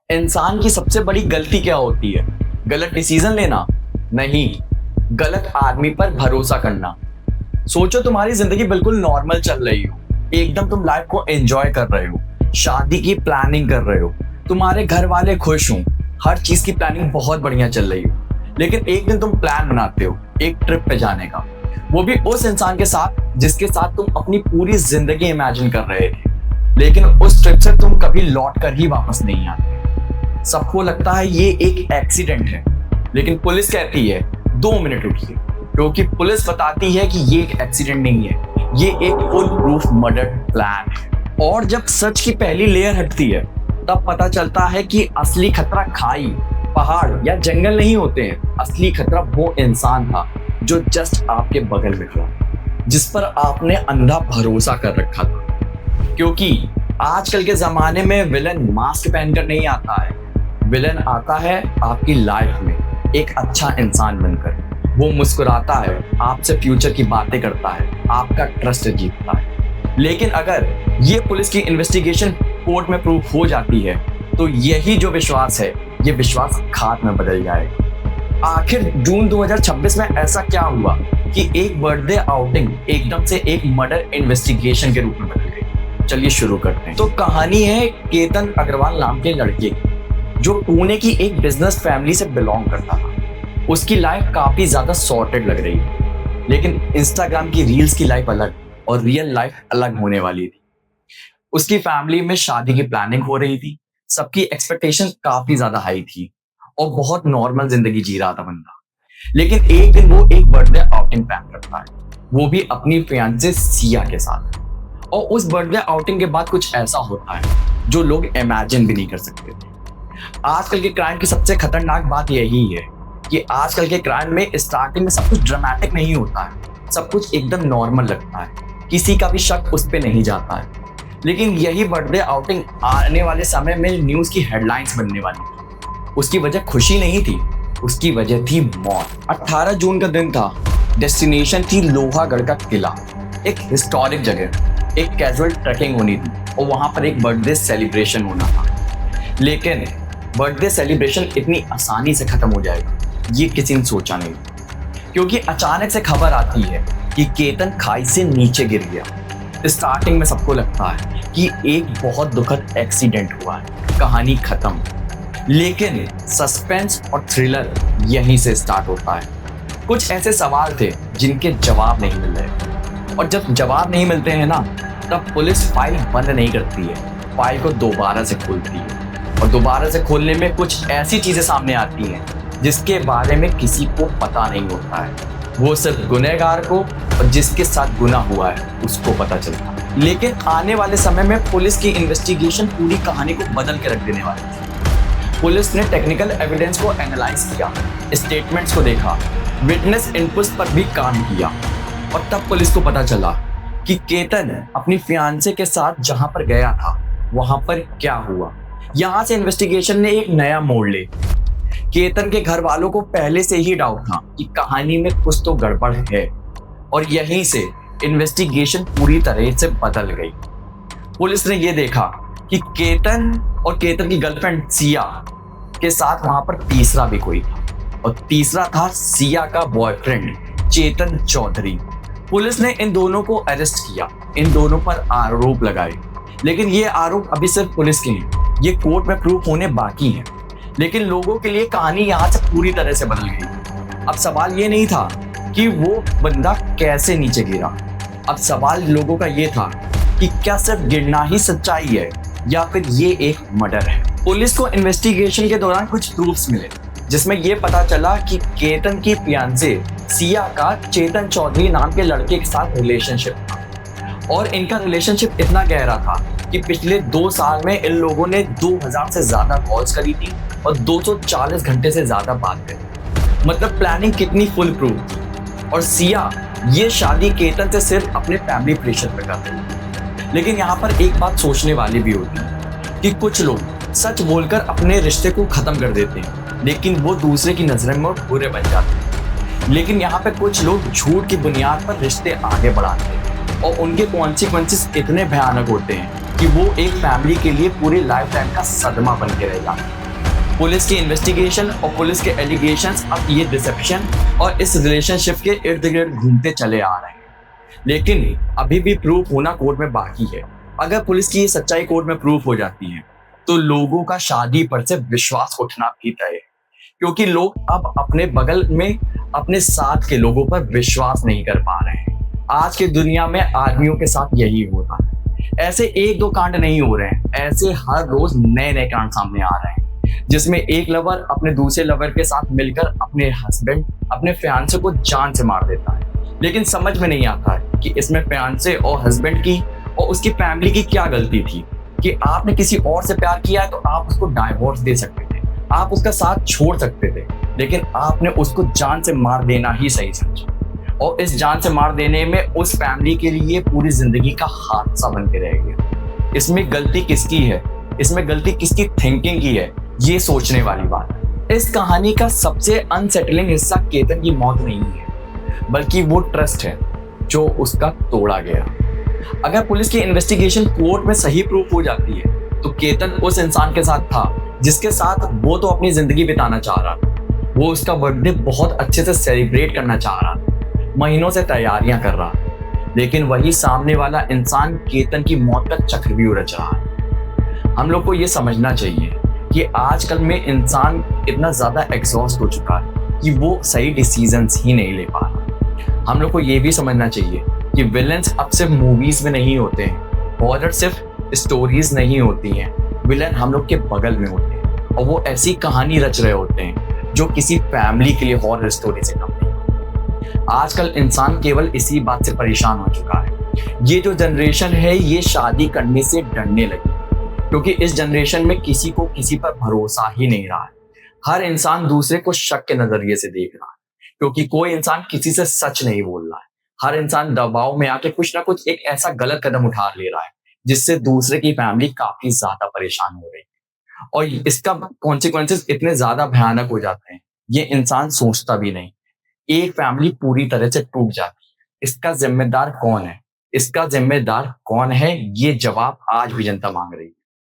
इंसान की सबसे बड़ी गलती क्या होती है? गलत डिसीजन लेना? नहीं, गलत आदमी पर भरोसा करना। सोचो तुम्हारी जिंदगी बिल्कुल नॉर्मल चल रही हो, एकदम तुम लाइफ को एंजॉय कर रहे हो, शादी की प्लानिंग कर रहे हो, तुम्हारे घर वाले खुश हो, हर चीज की प्लानिंग बहुत बढ़िया चल रही हो। लेकिन एक दिन तुम प्लान बनाते हो एक ट्रिप पे जाने का, वो भी उस इंसान के साथ जिसके साथ तुम अपनी पूरी जिंदगी इमेजिन कर रहे थे। लेकिन उस ट्रिप से तुम कभी लौट कर ही वापस नहीं आते। सबको लगता है ये एक एक्सीडेंट है, लेकिन पुलिस कहती है 2 मिनट रुकिए, क्योंकि पुलिस बताती है कि ये एक एक्सीडेंट नहीं है, ये एक फुल प्रूफ मर्डर प्लान है। और जब सच की पहली लेयर हटती है तब पता चलता है कि असली खतरा खाई, पहाड़ या जंगल नहीं होते हैं। असली खतरा वो इंसान था जो जस्ट आपके बगल में था, जिस पर आपने अंधा भरोसा कर रखा था। क्योंकि आजकल के जमाने में विलन मास्क पहनकर नहीं आता है, विलन आता है आपकी लाइफ में एक अच्छा इंसान बनकर। वो मुस्कुराता है, आपसे फ्यूचर की बातें करता है, आपका ट्रस्ट जीतता है। लेकिन अगर ये पुलिस की इन्वेस्टिगेशन कोर्ट में प्रूफ हो जाती है तो यही जो विश्वास है, ये विश्वास खाक में बदल जाएगा। आखिर जून 2026 में ऐसा क्या हुआ कि एक बर्थडे आउटिंग एकदम से एक मर्डर इन्वेस्टिगेशन के रूप में बदल गई? चलिए शुरू करते हैं। तो कहानी है केतन अग्रवाल नाम के लड़के की, जो पुणे की एक बिजनेस फैमिली से बिलोंग करता था। उसकी लाइफ काफी ज्यादा सॉर्टेड लग रही थी, लेकिन इंस्टाग्राम की रील्स की लाइफ अलग और रियल लाइफ अलग होने वाली थी। उसकी फैमिली में शादी की प्लानिंग हो रही थी, सबकी एक्सपेक्टेशन काफी ज्यादा हाई थी और बहुत नॉर्मल जिंदगी जी रहा था बंदा। लेकिन एक दिन वो एक बर्थडे आउटिंग प्लान करता है, वो भी अपनी फियांसे सिया के साथ। और उस बर्थडे आउटिंग के बाद कुछ ऐसा होता है जो लोग इमेजिन भी नहीं कर सकते थे। आजकल के क्राइम की सबसे खतरनाक बात यही है कि आजकल के क्राइम में स्टार्टिंग में सब कुछ ड्रामेटिक नहीं होता है, सब कुछ एकदम नॉर्मल लगता है, किसी का भी शक उस पर नहीं जाता है। लेकिन यही बर्थडे आउटिंग आने वाले समय में न्यूज की हेडलाइंस बनने वाली थी। उसकी वजह खुशी नहीं थी, उसकी वजह थी मौत। 18 जून का दिन था, डेस्टिनेशन थी लोहागढ़ का किला, एक हिस्टोरिक जगह। एक कैजुअल ट्रैकिंग होनी थी और वहां पर एक बर्थडे सेलिब्रेशन होना था। लेकिन बर्थडे सेलिब्रेशन इतनी आसानी से खत्म हो जाएगा ये किसी ने सोचा नहीं, क्योंकि अचानक से खबर आती है कि केतन खाई से नीचे गिर गया। स्टार्टिंग में सबको लगता है कि एक बहुत दुखद एक्सीडेंट हुआ है, कहानी खत्म। लेकिन सस्पेंस और थ्रिलर यहीं से स्टार्ट होता है। कुछ ऐसे सवाल थे जिनके जवाब नहीं मिल रहे, और जब जवाब नहीं मिलते हैं ना, तब पुलिस फाइल बंद नहीं करती है, फाइल को दोबारा से खोलती है। और दोबारा से खोलने में कुछ ऐसी चीजें सामने आती हैं जिसके बारे में किसी को पता नहीं होता है। वो सिर्फ गुनहगार को और जिसके साथ गुनाह हुआ है उसको पता चलता है। लेकिन आने वाले समय में पुलिस की इन्वेस्टिगेशन पूरी कहानी को बदल के रख देने वाली थी। पुलिस ने टेक्निकल एविडेंस को एनालाइज किया, स्टेटमेंट्स को देखा, विटनेस इनपुट्स पर भी काम किया। और तब पुलिस को पता चला कि केतन अपनी फियांसे के साथ जहां पर गया था वहां पर क्या हुआ। यहां से इन्वेस्टिगेशन ने एक नया मोड़ ले। केतन के घर वालों को पहले से ही डाउट था कि कहानी में कुछ तो गड़बड़ है, और यहीं से इन्वेस्टिगेशन पूरी तरह से बदल गई। पुलिस ने यह देखा कि केतन और केतन की गर्लफ्रेंड सिया के साथ वहां पर तीसरा भी कोई था, और तीसरा था सिया का बॉयफ्रेंड चेतन चौधरी। पुलिस ने इन दोनों को अरेस्ट किया, इन दोनों पर आरोप लगाए। लेकिन ये आरोप अभी सिर्फ पुलिस के हैं, ये कोर्ट में प्रूफ होने बाकी हैं। लेकिन लोगों के लिए कहानी यहाँ से पूरी तरह से बदल गई। अब सवाल ये नहीं था कि वो बंदा कैसे नीचे गिरा, अब सवाल लोगों का ये था कि क्या सिर्फ गिरना ही सच्चाई है या फिर ये एक मर्डर है। पुलिस को इन्वेस्टिगेशन के दौरान कुछ प्रूफ्स मिले, जिसमें ये पता चला कि केतन की फियांसे सिया का चेतन चौधरी नाम के लड़के के साथ रिलेशनशिप था, और इनका रिलेशनशिप इतना गहरा था कि पिछले 2 साल में इन लोगों ने 2000 से ज्यादा कॉल्स करी थी और 240 घंटे से ज्यादा बात करी। मतलब प्लानिंग कितनी फुल प्रूफ थी। और सिया ये शादी केतन से सिर्फ अपने फैमिली प्रेशर पर कर रही थी। लेकिन यहाँ पर एक बात सोचने वाली भी होती है कि कुछ लोग सच बोलकर अपने रिश्ते को खत्म कर देते हैं, लेकिन वो दूसरे की नजर में बुरे बन जाते हैं। लेकिन यहाँ पे कुछ लोग झूठ की बुनियाद पर रिश्ते आगे बढ़ाते हैं, और उनके कॉन्सिक्वेंसेस इतने भयानक होते हैं कि वो एक फैमिली के लिए पूरी लाइफ टाइम का सदमा बन के रह जाता है। पुलिस की इन्वेस्टिगेशन और पुलिस के एलिगेशंस अब ये डिसेप्शन और इस रिलेशनशिप के इर्द गिर्द घूमते चले आ रहे हैं, लेकिन अभी भी प्रूफ होना कोर्ट में बाकी है। अगर पुलिस की ये सच्चाई कोर्ट में प्रूफ हो जाती है तो लोगों का शादी पर से विश्वास उठना भी तय है, क्योंकि लोग अब अपने बगल में अपने साथ के लोगों पर विश्वास नहीं कर पा रहे हैं। आज की दुनिया में आदमियों के साथ यही होता है। ऐसे एक दो कांड नहीं हो रहे हैं, ऐसे हर रोज नए नए कांड सामने आ रहे हैं, जिसमें एक लवर अपने दूसरे लवर के साथ मिलकर अपने हस्बैंड, अपने फियांसे को जान से मार देता है। लेकिन समझ में नहीं आता है कि इसमें फियांसे और हस्बैंड की और उसकी फैमिली की क्या गलती थी कि आपने किसी और से प्यार किया है तो आप उसको डाइवोर्स दे सकते थे, आप उसका साथ छोड़ सकते थे, लेकिन आपने उसको जान से मार देना ही सही समझा। और इस जान से मार देने में उस फैमिली के लिए पूरी जिंदगी का हादसा बन के रह गया। इसमें गलती किसकी है, इसमें गलती किसकी थिंकिंग की है, ये सोचने वाली बात है। इस कहानी का सबसे अनसेटलिंग हिस्सा केतन की मौत नहीं है, बल्कि वो ट्रस्ट है जो उसका तोड़ा गया। अगर पुलिस की इन्वेस्टिगेशन कोर्ट में सही प्रूफ हो जाती है तो केतन उस इंसान के साथ था जिसके साथ वो तो अपनी जिंदगी बिताना चाह रहा था। वो उसका बर्थडे बहुत अच्छे से सेलिब्रेट करना चाह रहा था, महीनों से तैयारियां कर रहा था, लेकिन वही सामने वाला इंसान केतन की मौत का चक्रव्यूह रच रहा है। हम लोग को ये समझना चाहिए कि आजकल में इंसान इतना ज्यादा एग्जॉस्ट हो चुका है कि वो सही डिसीजंस ही नहीं ले पा रहा। हम लोग को ये भी समझना चाहिए कि विलेंस अब सिर्फ मूवीज में नहीं होते हैं, हॉरर सिर्फ स्टोरीज नहीं होती हैं, विलन हम लोग के बगल में होते हैं और वो ऐसी कहानी रच रहे होते हैं जो किसी फैमिली के लिए हॉरर स्टोरी से कम नहीं। आजकल इंसान केवल इसी बात से परेशान हो चुका है। ये जो जनरेशन है ये शादी करने से डरने लगी, क्योंकि इस जनरेशन में किसी को किसी पर भरोसा ही नहीं रहा है। हर इंसान दूसरे को शक के नजरिए से देख रहा है, क्योंकि कोई इंसान किसी से सच नहीं बोल रहा है। हर इंसान दबाव में आके कुछ ना कुछ एक ऐसा गलत कदम उठा ले रहा है जिससे दूसरे की फैमिली काफी ज्यादा परेशान हो रही है, और इसका कॉन्सिक्वेंसेस इतने ज्यादा भयानक हो जाते हैं ये इंसान सोचता भी नहीं। एक फैमिली पूरी तरह से टूट जाती है। इसका जिम्मेदार कौन है, इसका जिम्मेदार कौन है, ये जवाब आज भी जनता मांग रही है।